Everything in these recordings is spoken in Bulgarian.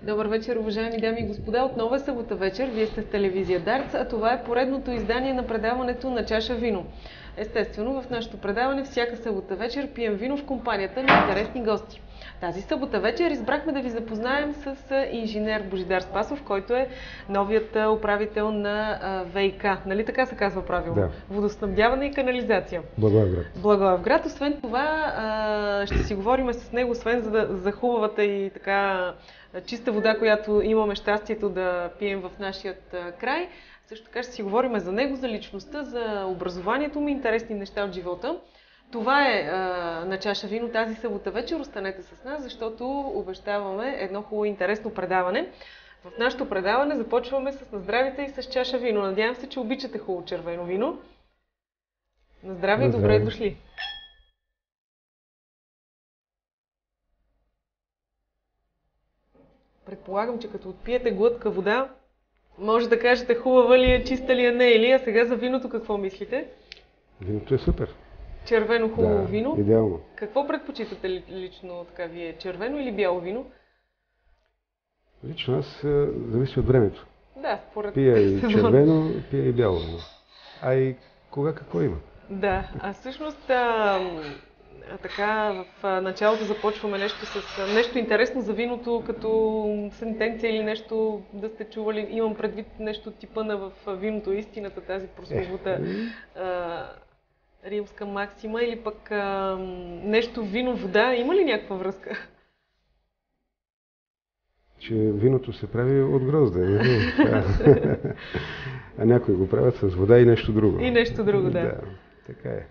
Добър вечер, уважаеми дами и господа. Отново е събота вечер. Вие сте с телевизия Дарц, а това е поредното издание на предаването На чаша вино. Естествено, в нашето предаване всяка събота вечер пием вино в компанията на интересни гости. Тази събота вечер избрахме да ви запознаем с инженер Божидар Спасов, който е новият управител на ВиК. Нали така се казва правилно? Да. Водоснабдяване и канализация. Благоевград. Благоевград. Освен това, ще си говорим с него, освен за хубавата и така чиста вода, която имаме щастието да пием в нашия край. Също така ще си говорим за него, за личността, за образованието му, интересни неща от живота. Това е На чаша вино тази събота вечер. Останете с нас, защото обещаваме едно хубаво интересно предаване. В нашето предаване започваме с наздравите и с чаша вино. Надявам се, че обичате хубаво червено вино. На здраве и добре дошли! Предполагам, че като отпиете глътка вода, може да кажете хубава ли е, чиста ли е, не е ли. А сега за виното какво мислите? Виното е супер. Червено хубаво вино. Идеално. Какво предпочитате лично така вие? Червено или бяло вино? Лично аз зависи от времето. Да, според пия и червено, пия и бяло вино. А и кога какво има? Да, а всъщност така в началото започваме нещо интересно за виното, като сентенция или нещо да сте чували. Имам предвид нещо типа на в виното истината, тази прословута римска максима, или пък нещо вино-вода. Има ли някаква връзка? Че виното се прави от грозде. А някои го правят с вода и нещо друго. И нещо друго, да. Да, така е.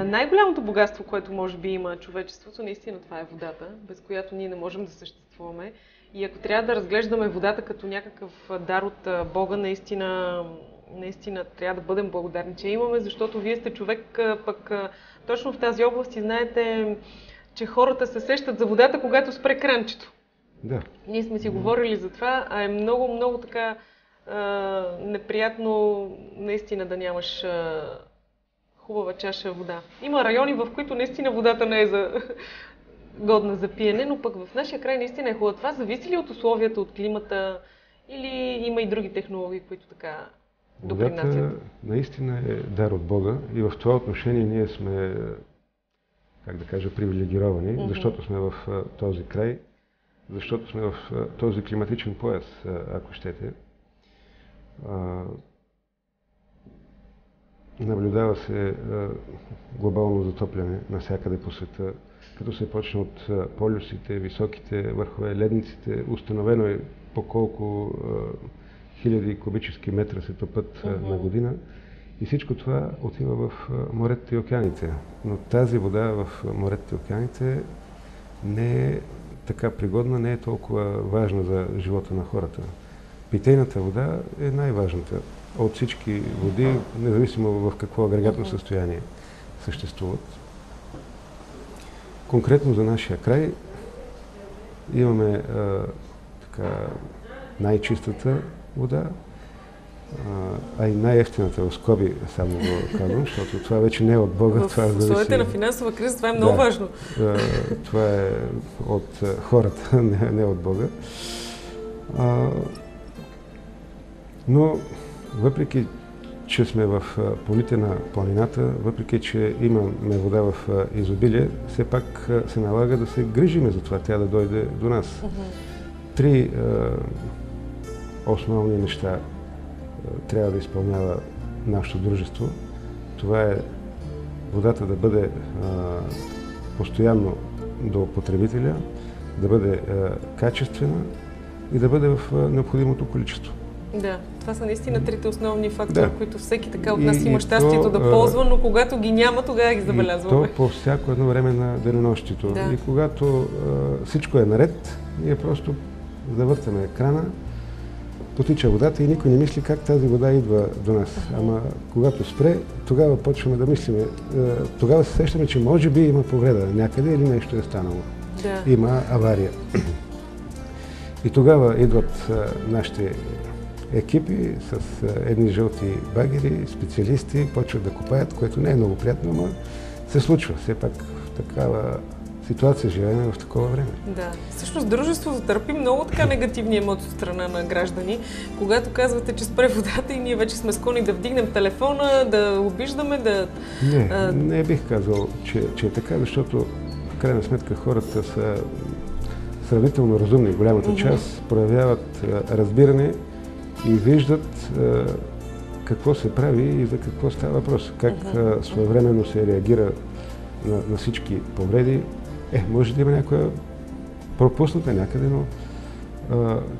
Най-голямото богатство, което може би има човечеството, наистина това е водата, без която ние не можем да съществуваме. И ако трябва да разглеждаме водата като някакъв дар от Бога, наистина трябва да бъдем благодарни, че имаме, защото вие сте човек пък точно в тази област и знаете, че хората се сещат за водата, когато спре кранчето. Да. Ние сме си говорили за това, а е много, много така неприятно наистина да нямаш хубава чаша вода. Има райони, в които наистина водата не е годна за пиене, но пък в нашия край наистина е хубава. Това зависи ли от условията, от климата или има и други технологии, които така допринасят? Водата наистина е дар от Бога и в това отношение ние сме, как да кажа, привилегировани, защото сме в този край, защото сме в този климатичен пояс, ако щете. Наблюдава се глобално затопляне навсякъде по света, като се почне от полюсите, високите върхове, ледниците. Установено е по колко хиляди кубически метра се топят на година. И всичко това отива в моретата и океаните. Но тази вода в моретата и океаните не е така пригодна, не е толкова важна за живота на хората. Питейната вода е най-важната от всички води, независимо в какво агрегатно състояние съществуват. Конкретно за нашия край имаме най-чистата вода, а и най-евтината, в скоби само го казвам, защото това вече не е от Бога. В условията на финансова криза това е много важно. Това е от хората, не от Бога. Но въпреки, че сме в полите на планината, въпреки, че имаме вода в изобилие, все пак се налага да се грижиме за това, тя да дойде до нас. Три основни неща трябва да изпълнява нашето дружество. Това е водата да бъде постоянно до потребителя, да бъде качествена и да бъде в необходимото количество. Да, това са наистина трите основни фактора, които всеки така от нас има щастието да ползва, но когато ги няма, тогава ги забелязваме. И то по всяко едно време на денонощието. И когато всичко е наред, ние просто завъртаме крана, потича водата и никой не мисли как тази вода идва до нас. Ама когато спре, тогава почваме да мислиме. Тогава се сещаме, че може би има повреда някъде или нещо е станало. Има авария. И тогава идват нашите екипи с едни жълти багери, специалисти, почват да копаят, което не е много приятно, но се случва. Все пак в такава ситуация живеем в такова време. Да. Всъщност дружеството търпи много така негативни емоции от страна на граждани. Когато казвате, че спре водата и ние вече сме склонни да вдигнем телефона, да обиждаме, да... Не бих казал, че е така, защото в крайна сметка хората са сравнително разумни. Голямата част проявяват разбиране и виждат какво се прави и за какво става въпрос. Как своевременно се реагира на всички повреди. Може да има някоя пропусната някъде, но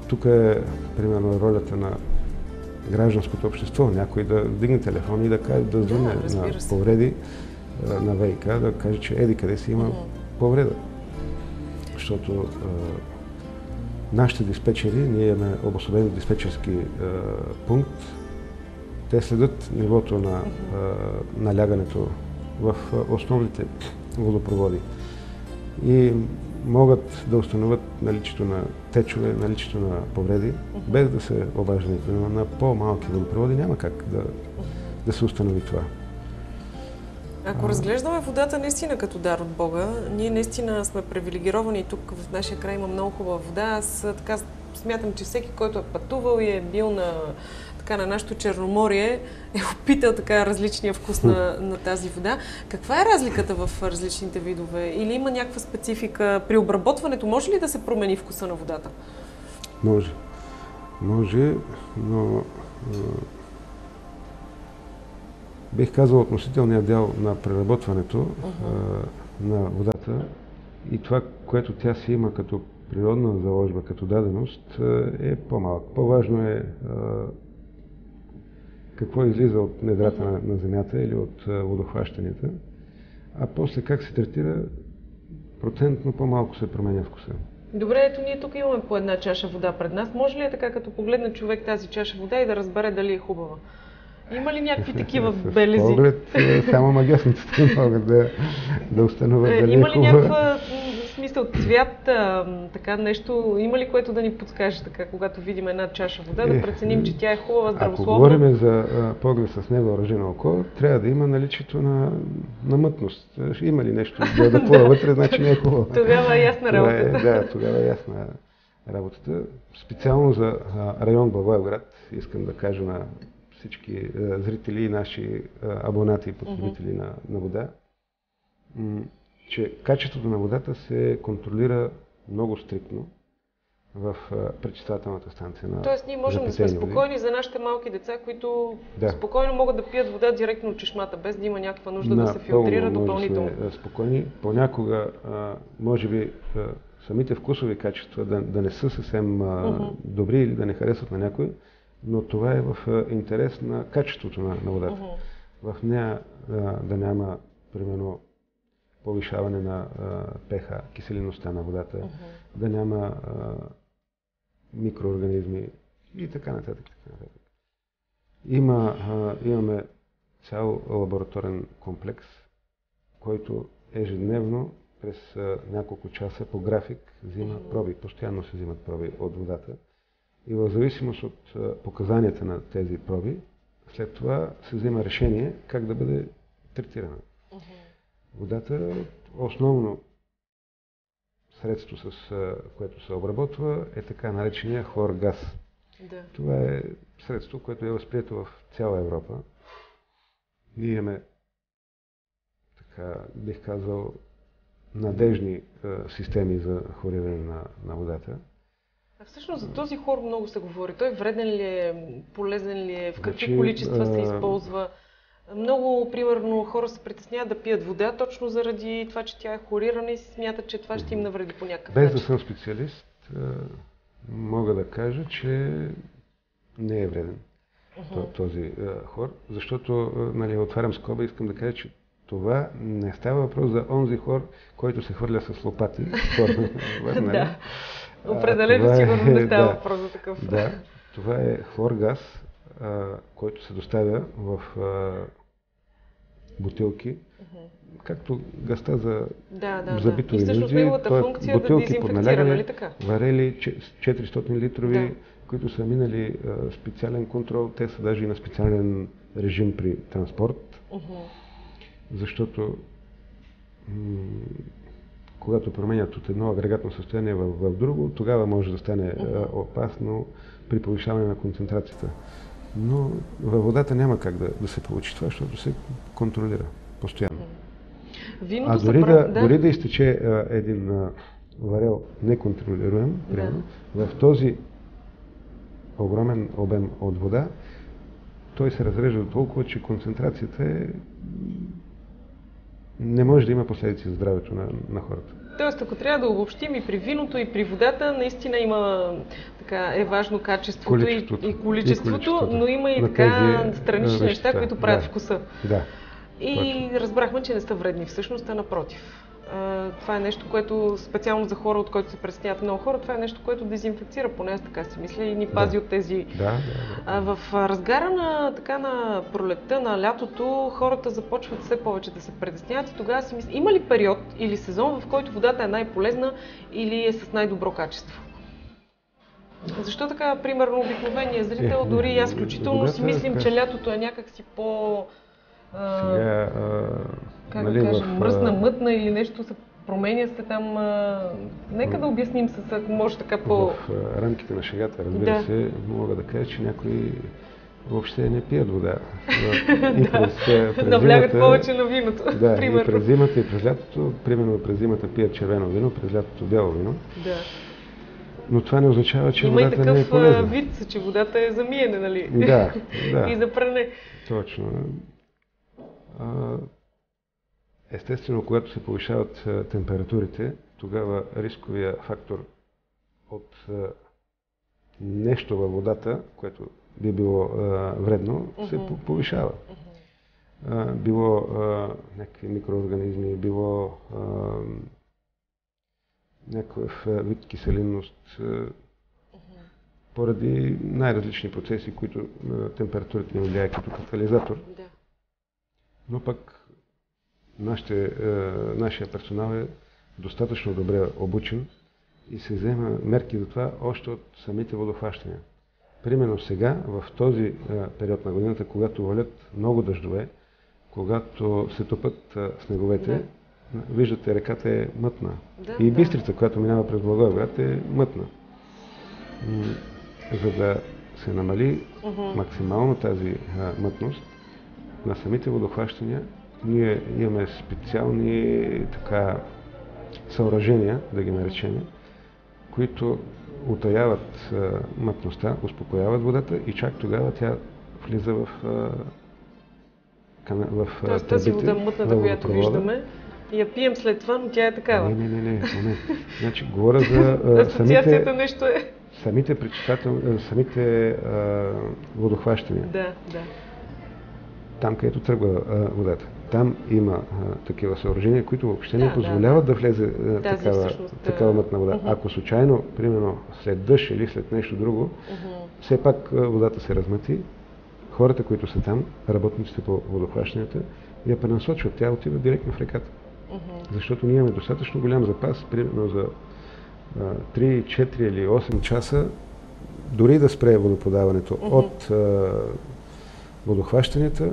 тук е примерно ролята на гражданското общество. Някой да вдигне телефон и да каже, да звънне на повреди на ВиК, да каже, че еди къде си има повреда. Защото нашите диспетчери, ние имаме обособен диспетчерски пункт, те следят нивото на налягането в основните водопроводи и могат да установят наличието на течове, наличието на повреди, без да се обаждат. Но на по-малки водопроводи няма как да се установи това. Ако разглеждаме водата наистина като дар от Бога, ние наистина сме привилегировани. Тук в нашия край има много хубава вода. Аз така смятам, че всеки, който е пътувал и е бил на нашото Черноморие, е опитал така различния вкус на тази вода. Каква е разликата в различните видове? Или има някаква специфика при обработването? Може ли да се промени вкуса на водата? Може, но бих казал относителният дял на преработването на водата и това, което тя си има като природна заложба, като даденост, е по-малък. По-важно е какво излиза от недрата на земята или от водохващанията, а после как се третира, процентно по-малко се променя вкуса. Добре, ето ние тук имаме по една чаша вода пред нас. Може ли е така, като погледне човек тази чаша вода и да разбере дали е хубава? Има ли някакви такива белези? С поглед, само магиосниците могат да установят дали е хубава. Има ли някаква смисъл цвят, така нещо, има ли което да ни подскаже така, когато видим една чаша вода, да преценим, че тя е хубава, здравословна? Ако говорим за поглед с невъоръжено око, трябва да има наличието на мътност. Има ли нещо да плува вътре, значи не е хубава. Тогава е ясна работата. Тогава е ясна работата. Специално за район Благоевград искам да кажа на всички зрители и наши абонати и потребители на вода, че качеството на водата се контролира много стриктно в пречиствателната станция на Тоест ние можем да сме спокойни за нашите малки деца, които спокойно могат да пият вода директно от чешмата, без да има някаква нужда да се филтрира допълнително. Да сме спокойни. Понякога, може би, самите вкусови качества да не са съвсем добри или да не харесват на някой, но това е в интерес на качеството на водата. В нея да няма, примерно, повишаване на pH, киселинността на водата, да няма микроорганизми и така нататък. Имаме цял лабораторен комплекс, който ежедневно през няколко часа по график взима проби. Постоянно се взимат проби от водата. И в зависимост от показанията на тези проби, след това се взима решение как да бъде третирана. Водата, основно средство, с което се обработва, е така наречения хлоргаз. Това е средство, което е възприето в цяла Европа. Ние имаме, така бих казал, надежни системи за хлориране на водата. А всъщност за този хлор много се говори. Той вреден ли е, полезен ли е, в какви количества се използва? Много, примерно, хора се притесняват да пият вода, точно заради това, че тя е хлорирана и си смятат, че това ще им навреди по някакъв начин. Без да съм специалист, мога да кажа, че не е вреден този хлор, защото, отварям скоба и искам да кажа, че това не става въпрос за онзи хлор, който се хвърля с лопати. Да, определено сигурно не става въпрос за такъв. Да, това е хлоргаз, който се доставя в бутилки, както газта за битови нужди. Всъщност неговата функция е да дезинфекцира, нали така? Варели 400 литрови, които са минали специален контрол. Те са даже и на специален режим при транспорт, защото когато променят от едно агрегатно състояние в друго, тогава може да стане опасно при повишаване на концентрацията. Но във водата няма как да се получи това, защото се контролира постоянно. Дори да изтече един варел неконтролируем, примерно, в този огромен обем от вода, той се разрежда толкова, че концентрацията не може да има последици за здравето на хората. Тоест, ако трябва да обобщим и при виното, и при водата, наистина има е важно качеството и количеството, но има и така странични неща, които правят вкуса. Да. И разбрахме, че не са вредни всъщност, а напротив. Това е нещо, което специално за хора, от които се притесняват много хора, това е нещо, което дезинфекцира, поне аз така си мисля, и ни пази от тези... В разгара на пролетта, на лятото, хората започват все повече да се притесняват и тогава си мисля, има ли период или сезон, в който водата е най-полезна или е с най-добро качество? Защо така, примерно, обикновения зрител, дори и аз включително си мислим, че лятото е някакси по... как да кажем, мръсна, мътна или нещо се променя се там. Нека да обясним ако може така по... В рамките на шегата, разбира се, мога да кажа, че някои въобще не пият вода. Навлягат повече на виното. Да, и през зимата и през лятото, примерно през зимата пият червено вино, през лятото бяло вино. Да. Но това не означава, че водата не е полезна. Има и такъв вид, че водата е за миене, нали? Да. И за пране. Точно. Естествено, когато се повишават температурите, тогава рисковия фактор от нещо във водата, което би било вредно, се повишава. Било някакви микроорганизми, било някакъв вид киселинност, поради най-различни процеси, които температурата ни влияе като катализатор. Но пък нашия персонал е достатъчно добре обучен и се взема мерки за това още от самите водохващания. Примерно сега, в този период на годината, когато валят много дъждове, когато се топят снеговете, виждате, реката е мътна. И Бистрица, която минава през Благоевград, е мътна. За да се намали максимално тази мътност на самите водохващания, ние имаме специални съоръжения, да ги наречем, които утаяват мътността, успокояват водата и чак тогава тя влиза в Тоест тази вода мътната, която виждаме, я пием след това, но тя е такава. Не. Значи, говоря за асоциацията нещо е. Самите водохващания. Да. Там, където тръгва водата. Там има такива съоръжения, които въобще не позволяват да влезе такава мътна вода. Ако случайно, примерно след дъжд или след нещо друго, все пак водата се размъти, хората, които са там, работниците по водохващанията, я пренасочват. Тя отива директно в реката. Защото ние имаме достатъчно голям запас, примерно за 3, 4 или 8 часа, дори да спре водоподаването от водохващанията,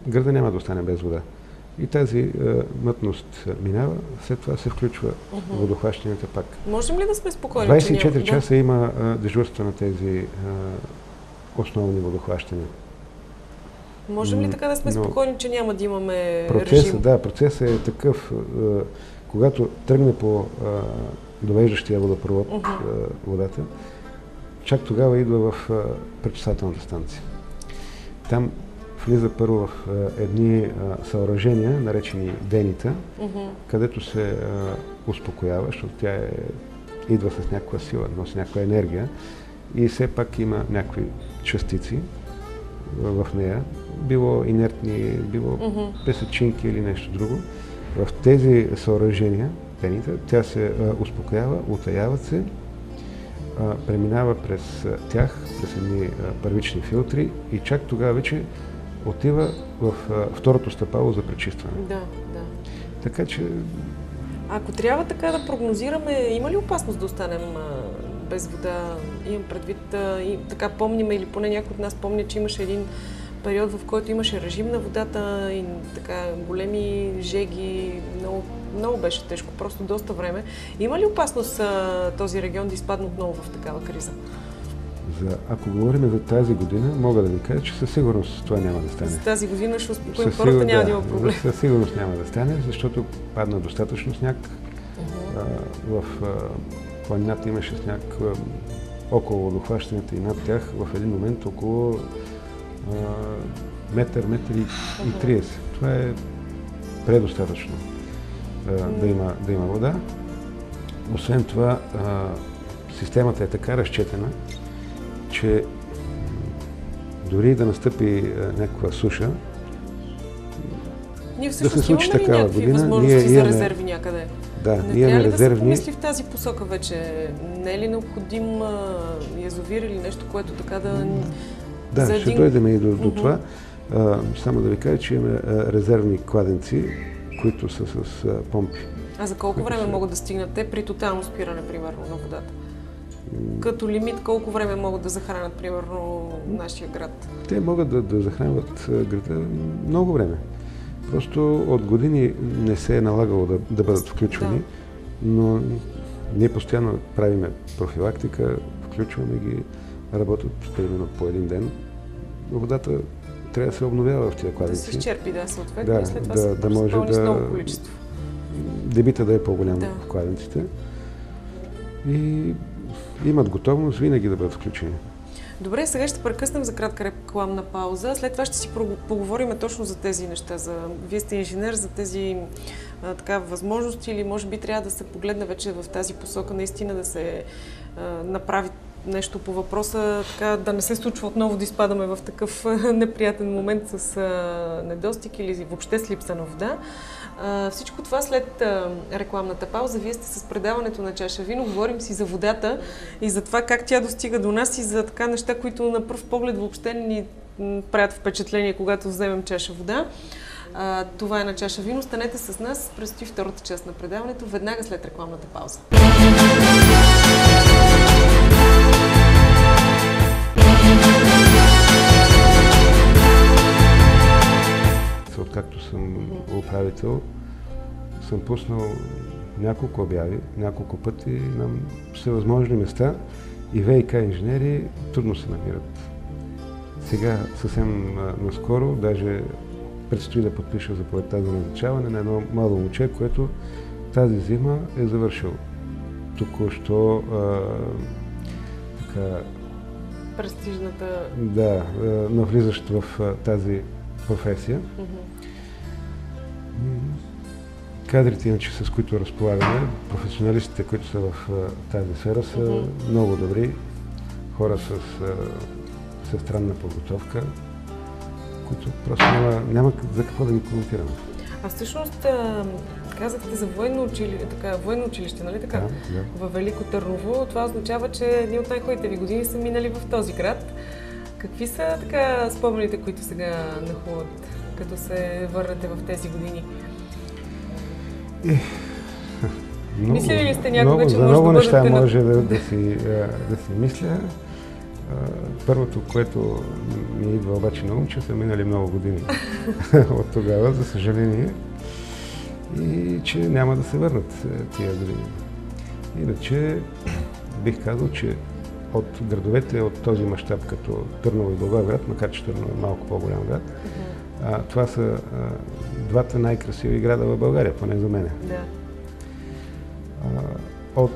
града няма да остане без вода. И тази мътност минава, след това се включва водохващанията пак. Можем ли да сме спокойни? 24 часа има дежурство на тези основни водохващания. Можем ли така да сме спокойни, че няма да имаме режим? Да, процесът е такъв. Когато тръгне по довеждащия водопровод водата, чак тогава идва в пречиствателната станция. Там влиза първо в едни съоръжения, наречени денита, където се успокоява, защото тя идва с някаква сила, носи някаква енергия и все пак има някакви частици в нея, било инертни, било песъчинки или нещо друго. В тези съоръжения, денита, тя се успокоява, утаяват се, преминава през тях, през едни първични филтри и чак тогава вече отива в второто стъпало за пречистване. Да. Така че... Ако трябва така да прогнозираме, има ли опасност да останем без вода? Имам предвид, и така помним, или поне някой от нас помня, че имаше един период, в който имаше режим на водата и така големи жеги, много много беше тежко, просто доста време. Има ли опасност този регион да изпадне отново в такава криза? Ако говорим за тази година, мога да ви кажа, че със сигурност това няма да стане. За тази година ще успокоим хората, няма да има проблем. Със сигурност няма да стане, защото падна достатъчно сняг. В планината имаше сняг около водохващането и над тях в един момент около метър и 30. Това е предостатъчно да има вода. Освен това, системата е така разчетена, че дори да настъпи някаква суша, ние всъщност имаме ли някакви възможности за резерви някъде? Да, не имаме резервни. Да се помисли в тази посока вече? Не е ли необходим язовир или нещо, което така да... Да, ще дойдем и до това. Само да ви кажа, че имаме резервни кладенци, които са с помпи. А за колко време могат да стигнат те при тотално спиране, примерно, на водата? Като лимит, колко време могат да захранят, примерно, нашия град? Те могат да захранват града много време. Просто от години не се е налагало да бъдат включвани, но ние постоянно правиме профилактика, включваме ги, работят примерно по един ден. Водата трябва да се обновява в тези кладенци. Да се изчерпи, съответно, и след това се може с много количество. Дебита да е по-голям в кладенците. И имат готовност винаги да бъдат включени. Добре, сега ще прекъснем за кратка рекламна пауза. След това ще си поговорим точно за тези неща. Вие сте инженер, за тези възможности или може би трябва да се погледне вече в тази посока, наистина да се направи нещо по въпроса, така да не се случва отново да изпадаме в такъв неприятен момент с недостиг или въобще с липса на вода. Всичко това след рекламната пауза. Вие сте с предаването на Чаша вино. Говорим си за водата и за това как тя достига до нас и за така неща, които на пръв поглед въобще не ни правят впечатление, когато вземем чаша вода. Това е на Чаша вино. Станете с нас. Предстои втората част на предаването веднага след рекламната пауза. Откакто съм управител, съм пуснал няколко обяви, няколко пъти на всевъзможни места и ВиК инженери трудно се намират. Сега съвсем наскоро, даже предстои да подпиша заповедта за назначаване на едно младо момче, което тази зима е завършил току-що престижната... Да, навлизащ в тази професия. Кадрите, иначе, с които разполагаме, професионалистите, които са в тази сфера, са много добри. Хора с странна подготовка, които просто няма за какво да ги коментираме. А всъщност казахте за военно училище, нали така? Да. Във Велико Търново. Това означава, че едни от най-хубавите ви години са минали в този град. Какви са така спомените, които сега нахлуват, като се върнете в тези години? Мислили ли сте някога, че може да бъдете... Много неща може да си мисля. Първото, което ми идва обаче на ум, че са минали много години от тогава, за съжаление, и че няма да се върнат тия години. Иначе бих казал, че от градовете от този мащаб, като Търново и Благоевград, макар че Търново е малко по-голям град, това са двата най-красиви града в България, поне за мене. Да. От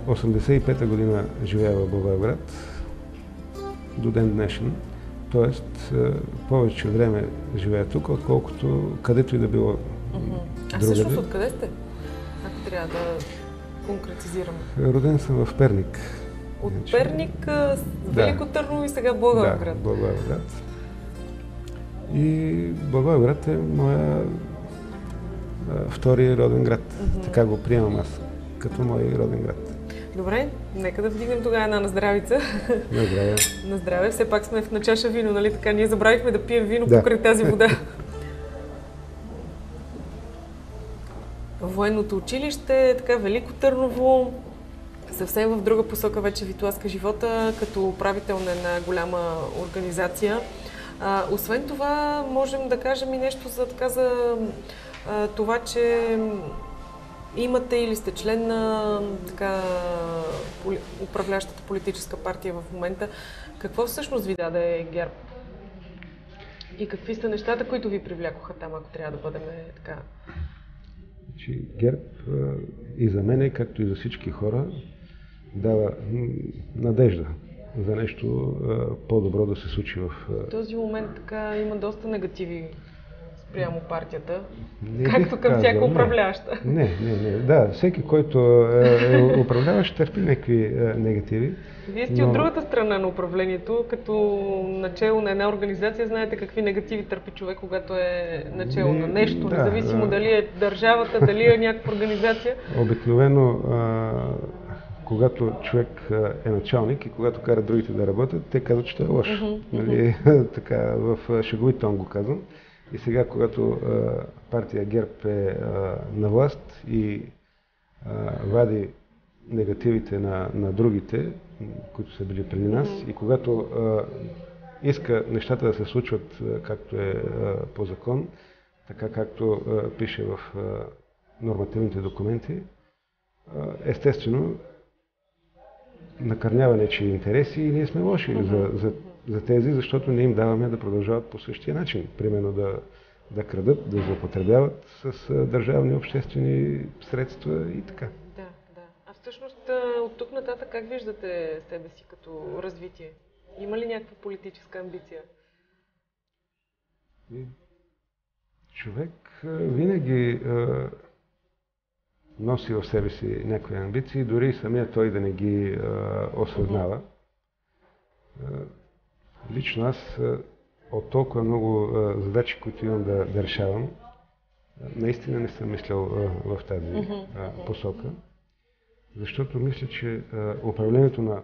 85-та година живея в Благоевград до ден днешен, т.е. повече време живея тук, отколкото където и да било другаде. А всъщност откъде сте? Ако трябва да конкретизираме. Роден съм в Перник. От Перник, Велико Търново и сега Благоевград. Да, Благоевград. И Благоевград е моя втори роден град. Така го приемам аз, като мой роден град. Добре, нека да вдигнем тогава една на здравица. На здраве. На здраве. Все пак сме на чаша вино, нали така? Ние забравихме да пием вино покрай тази вода. Военното училище, така Велико Търново, съвсем в друга посока вече ви тласка живота, като управител на една голяма организация. Освен това, можем да кажем и нещо за това, че имате или сте член на управляващата политическа партия в момента. Какво всъщност ви даде ГЕРБ? И какви са нещата, които ви привлякоха там, ако трябва да бъдем така? ГЕРБ и за мен, както и за всички хора, дава надежда за нещо по-добро да се случи в... В този момент така има доста негативи спрямо партията, не както към всяка управляваща. Не. Да, всеки, който е управляващ, търпи някакви негативи. Вие сте от другата страна на управлението, като начало на една организация, знаете какви негативи търпи човек, когато е начало на нещо, независимо дали е държавата, дали е някаква организация. Обикновено, когато човек е началник и когато кара другите да работят, те казват, че той е лош. Нали, така, в шеговит тон го казвам. И сега, когато партия ГЕРБ е на власт и вади негативите на другите, които са били преди нас, и когато иска нещата да се случват както е по закон, така както пише в нормативните документи, естествено накърнява нечии интереси и ние сме лоши за тези, защото не им даваме да продължават по същия начин. Примерно да крадат, да злоупотребяват с държавни обществени средства и така. Да. А всъщност от тук нататък как виждате себе си като развитие? Има ли някаква политическа амбиция? Човек винаги носи в себе си някакви амбиции, дори самия той да не ги осъзнава. Лично аз от толкова много задачи, които имам да решавам, наистина не съм мислял в тази посока, защото мисля, че управлението на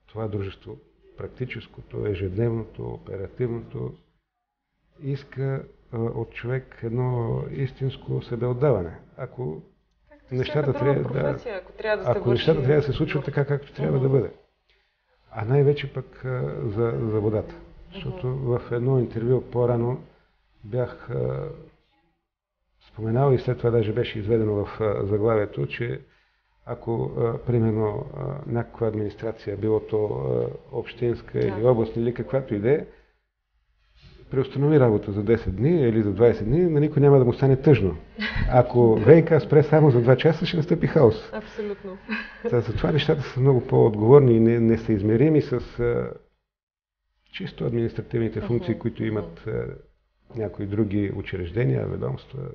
това дружество, практическото, ежедневното, оперативното, иска от човек едно истинско себеотдаване. Ако нещата трябва да се случват така, както трябва да бъде. А най-вече пък за водата. Защото в едно интервю по-рано бях споменал и след това даже беше изведено в заглавието, че ако примерно някаква администрация, било то общинска или областна или каквато идея, преустанови работа за 10 дни или за 20 дни, на никой няма да му стане тъжно. Ако ВиК спре само за 2 часа, ще настъпи хаос. Абсолютно. Затова нещата са много по-отговорни и не са измерими с чисто административните функции, които имат някои други учреждения, ведомства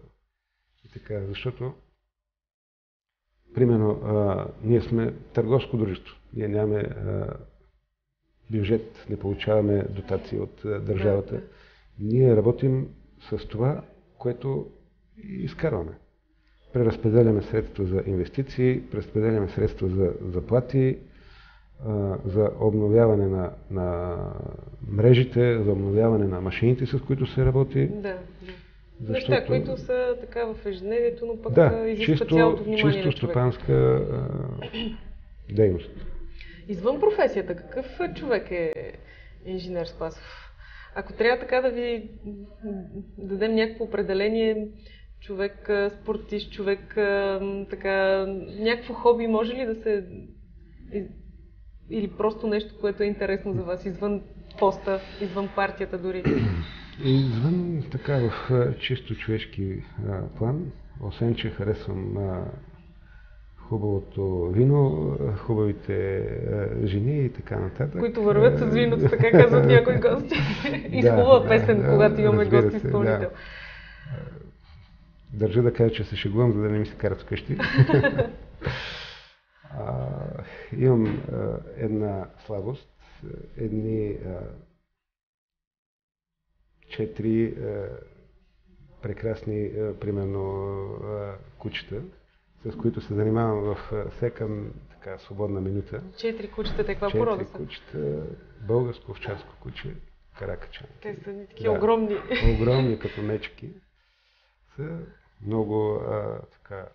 и така. Защото, примерно, ние сме търговско дружество. Ние нямаме бюджет, не получаваме дотации от държавата. Ние работим с това, което изкарваме. Преразпределяме средства за инвестиции, преразпределяме средства за заплати, за обновяване на мрежите, за обновяване на машините, с които се работи. Неща, които са така в ежедневието, но пък изискват цялото внимание на човека. Чисто стопанска дейност. Извън професията, какъв човек е инженер Спасов? Ако трябва така да ви дадем някакво определение, човек спортист, човек така, някакво хоби може ли да се... Или просто нещо, което е интересно за вас, извън поста, извън партията дори? Извън така в чисто човешки план, освен че харесвам хубавото вино, хубавите жени и така нататък. Които вървят с виното, така казват някои гости. И с хубава песен, когато имаме гост-изпълнител. Държа да кажа, че се шегувам, за да не ми се карат вкъщи. Имам една слабост, едни 4 прекрасни, примерно, кучета, с които се занимавам в всяка така свободна минута. 4 кучета, каква порода са? 4 кучета, българско овчарско куче, каракачанки. Те са такива огромни. Огромни като мечки. Са много така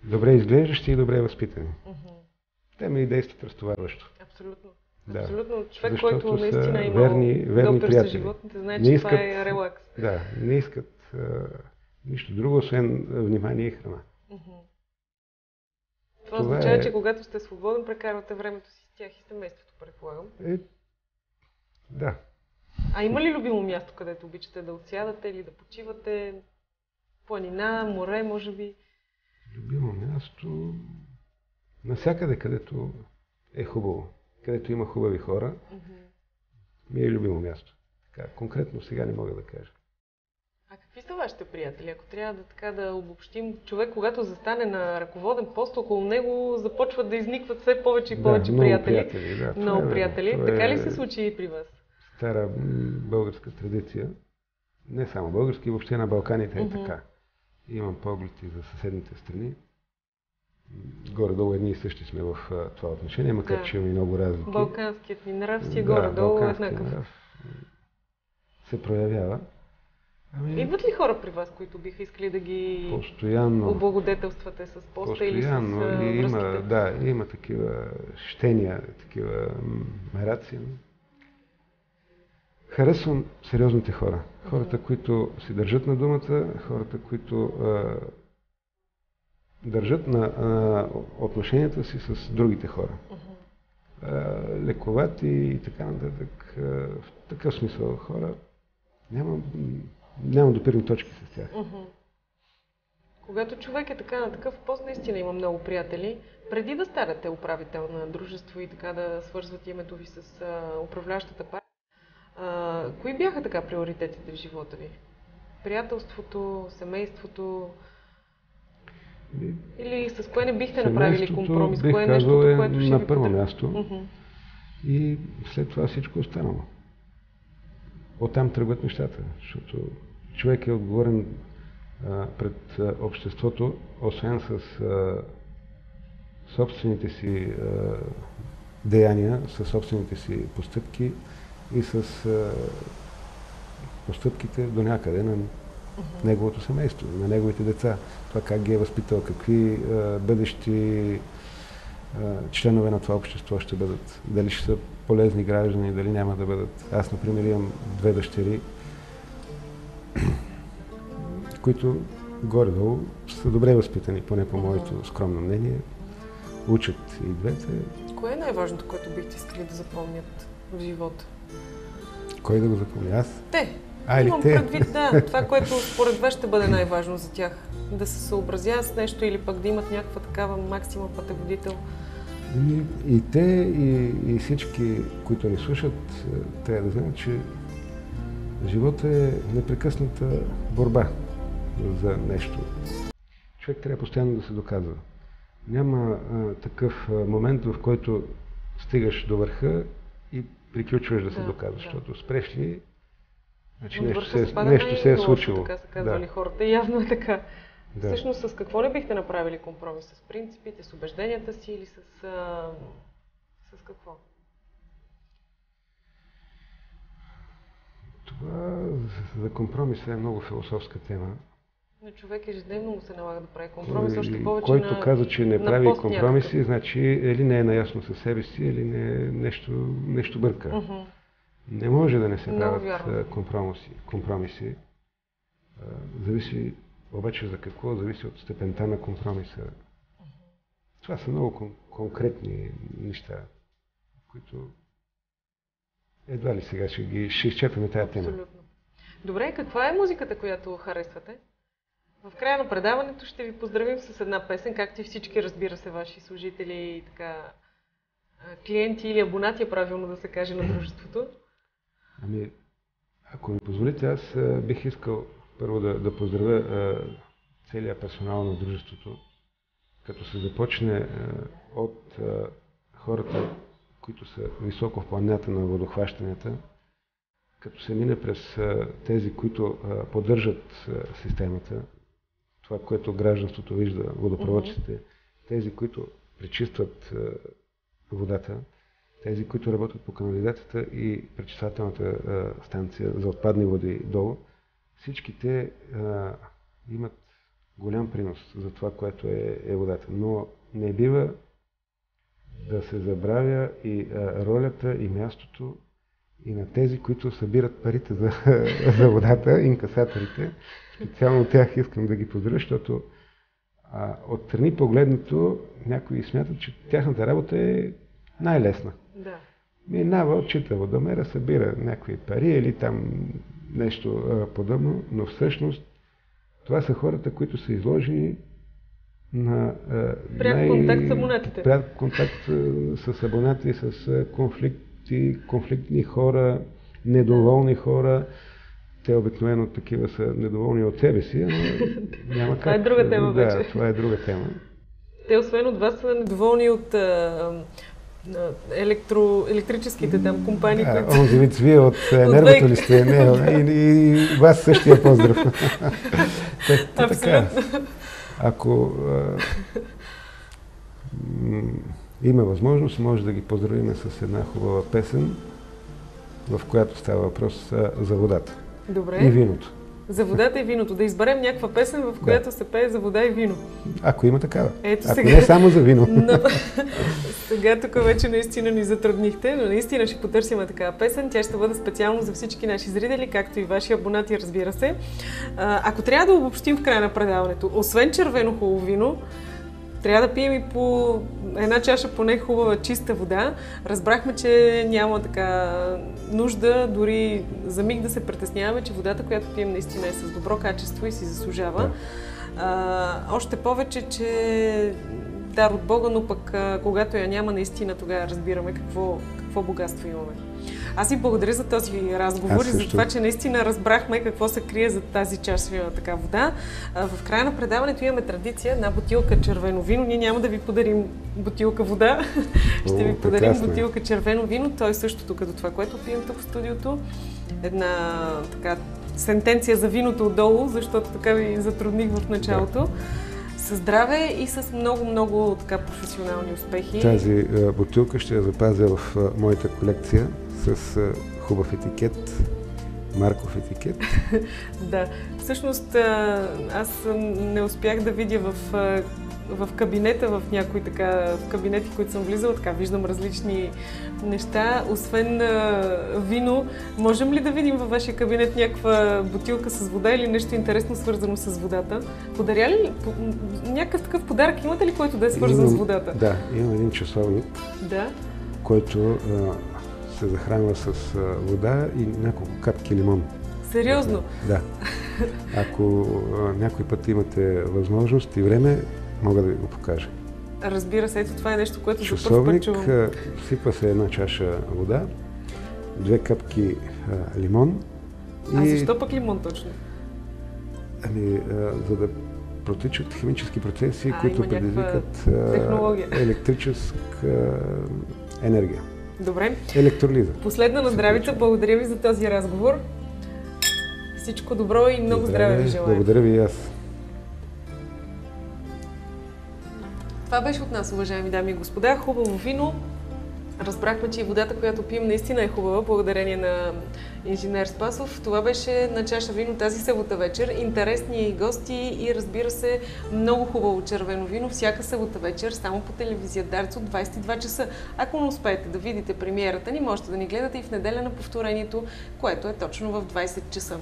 добре изглеждащи и добре възпитани. Те ме и действат разтоварващо. Абсолютно. Да. Абсолютно. Човек, защото който наистина има верни доктор приятели. за животните, знае, че това е релакс. Да, не искат нищо друго, освен внимание и храна. Това означава, че когато сте свободен, прекарвате времето си с тях и семейството, предполагам. Да. А има ли любимо място, където обичате да отсядате или да почивате? Планина, море, може би? Любимо място... Навсякъде, където е хубаво, където има хубави хора, ми е любимо място. Така, конкретно сега не мога да кажа. А какви са вашите приятели? Ако трябва да обобщим, човек, когато застане на ръководен пост, около него започват да изникват все повече и повече приятели. Много приятели. Така ли се случи и при вас? Стара българска традиция. Не само български, въобще на Балканите е така. Имам погледи за съседните страни. Горе-долу едни и същи сме в това отношение, макар че има и много разлики. Балканският ни нрав си горе-долу еднакъв. Се проявява. Идват ли хора при вас, които биха искали да ги облагодетелствате с поста или с връзките? Има такива щения, такива мераци. Харесвам сериозните хора. Хората, които си държат на думата, хората, които държат на отношенията си с другите хора. Лековати и така нататък. В такъв смисъл хора. Нямам допирни точки с тях. Когато човек е така на такъв пост, наистина има много приятели. Преди да станете управител на дружество и така да свързвате името ви с управляващата партия, кои бяха така приоритетите в живота ви? Приятелството, семейството? Или с кое не бихте направили компромис? Кое е нещото, което ще ви на първо място. И след това всичко останало. Оттам тръгват нещата, защото човек е отговорен пред обществото, освен с собствените си деяния, със собствените си постъпки и с постъпките до някъде на неговото семейство, на неговите деца. Това как ги е възпитал, какви бъдещи членове на това общество ще бъдат. Дали ще са полезни граждани, дали няма да бъдат. Аз, например, имам 2 дъщери, които горе-долу са добре възпитани, поне по моето скромно мнение. Учат и двете. Кое е най-важното, което бихте искали да запомнят в живота? Кой да го запомни? Аз? Те. Имам предвид, това, което според вас ще бъде най-важно за тях. Да се съобразят с нещо или пък да имат някаква такава максима пътеводител. И те, и всички, които ни слушат, трябва да знаят, че животът е непрекъсната борба за нещо. Човек трябва постоянно да се доказва. Няма такъв момент, в който стигаш до върха и приключваш да се доказваш, защото спреш ли, значи нещо се е случило. Така са казвали хората, явно е така. Да. Всъщност, с какво не бихте направили компромис? С принципите, с убежденията си или с какво? Това за компромиса е много философска тема. Но човек ежедневно му се налага да прави компромис, още повече който каза, че не прави компромиси, значи или не е наясно със себе си, или нещо бърка. Не може да не се правят компромиси. Зависи обаче за какво, зависи от степента на компромиса. Това са много конкретни неща, които едва ли сега ще изчерпаме тази тема. Абсолютно. Добре, каква е музиката, която харесвате? В края на предаването ще ви поздравим с една песен, както и всички, разбира се, ваши служители и така клиенти или абонати, правилно да се каже, на дружеството. Ами, ако ми позволите, аз бих искал първо да поздравя целият персонал на дружеството, като се започне от хората, които са високо в планината на водохващанията, като се мине през тези, които поддържат системата, това, което гражданството вижда, водопроводчиците, тези, които пречистват водата, тези, които работят по канализацията и пречиствателната станция за отпадни води долу, всички те имат голям принос за това, което е водата. Но не бива да се забравя и ролята и мястото и на тези, които събират парите за водата, инкасаторите, Специално от тях искам да ги поздравя, защото отстрани погледнато някои смятат, че тяхната работа е най-лесна. Да. Минава, отчита водомера, събира някакви пари или там нещо подобно, но всъщност това са хората, които са изложени на пряк контакт с абонатите. Пряк контакт с абонати, с конфликтни хора, недоволни хора. Те обикновено такива са недоволни от себе си, но няма как. Това е друга тема вече. Да, това е друга тема. Те освен от вас са недоволни от електрическите там компании, да, които... Онзи вид, вие от енергото ли сте? Не, и вас същия поздрав. Абсолютно. Ако има възможност, може да ги поздравим с една хубава песен, в която става въпрос за водата. Добре. И виното. За водата и виното. Да изберем някаква песен, в която се пее за вода и вино. Ако има такава. Ето Ако сега. не само за вино. Но, сега тук вече наистина ни затруднихте, но наистина ще потърсим такава песен. Тя ще бъде специално за всички наши зрители, както и ваши абонати, разбира се. Ако трябва да обобщим в края на предаването, освен червено хубаво вино, трябва да пием и по една чаша поне хубава чиста вода. Разбрахме, че няма така нужда дори за миг да се притесняваме, че водата, която пием, наистина е с добро качество и си заслужава. Още повече, че дар от Бога, но пък когато я няма, наистина тогава разбираме какво богатство имаме. Аз ви благодаря за този разговор и за това, че наистина разбрахме какво се крие за тази чаша така вода. В края на предаването имаме традиция на бутилка червено вино. Ние няма да ви подарим бутилка вода, ще ви подарим бутилка червено вино. То е същото като това, което пием тук в студиото. Една така сентенция за виното отдолу, защото така ви затрудних в началото. Да. Със здраве и с много така професионални успехи. Тази бутилка ще я запазя в моята колекция с хубав етикет, марков етикет. Да, всъщност аз не успях да видя в кабинета, в някои така, в кабинети, които съм влизала, така виждам различни неща. Освен вино, можем ли да видим във вашия кабинет някаква бутилка с вода или нещо интересно свързано с водата? Подаря ли някакъв такъв подарък? Имате ли, който да е свързан с водата? Да, имам един часовник, който се захранва с вода и няколко капки лимон. Сериозно? Да. Ако някой път имате възможност и време, мога да ви го покажа. Разбира се, ето това е нещо, което за първ път чувам. Часовник, сипва се една чаша вода, 2 капки лимон. Защо пък лимон точно? За да протичат химически процеси, които предизвикат електрическа енергия. Добре. Електролиза. Последна на здравица. Благодаря ви за този разговор. Всичко добро и много здраве ви желая. Благодаря ви и аз. Това беше от нас, уважаеми дами и господа. Хубаво вино. Разбрахме, че и водата, която пием, наистина е хубава, благодарение на инженер Спасов. Това беше на чаша вино тази събота вечер. Интересни гости и, разбира се, много хубаво червено вино всяка събота вечер, само по телевизия Дарц от 22 часа. Ако не успеете да видите премиерата ни, можете да ни гледате и в неделя на повторението, което е точно в 20 часа.